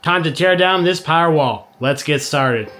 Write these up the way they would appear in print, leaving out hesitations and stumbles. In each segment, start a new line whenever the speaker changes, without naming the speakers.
Time to tear down this power wall. Let's get started.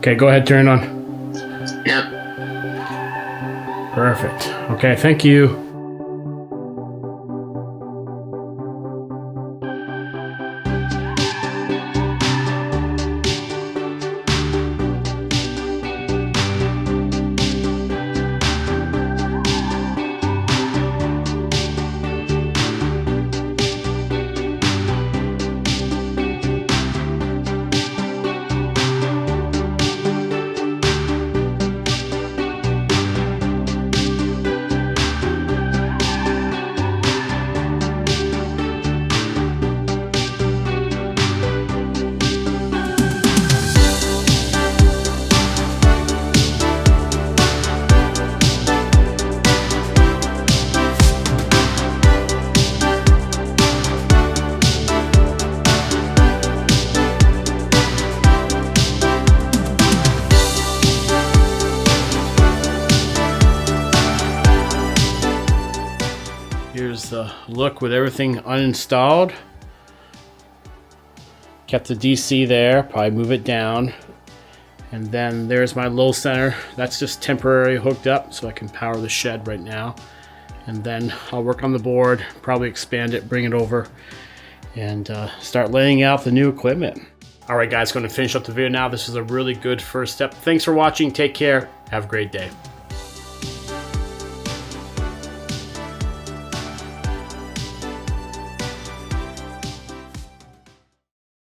Okay, go ahead, turn it on.
Yep.
Perfect. Okay, thank you. Here's the look with everything uninstalled. Kept the DC there, probably move it down. And then there's my low center. That's just temporarily hooked up so I can power the shed right now. And then I'll work on the board, probably expand it, bring it over, and start laying out the new equipment. All right, guys, going to finish up the video now. This is a really good first step. Thanks for watching. Take care. Have a great day.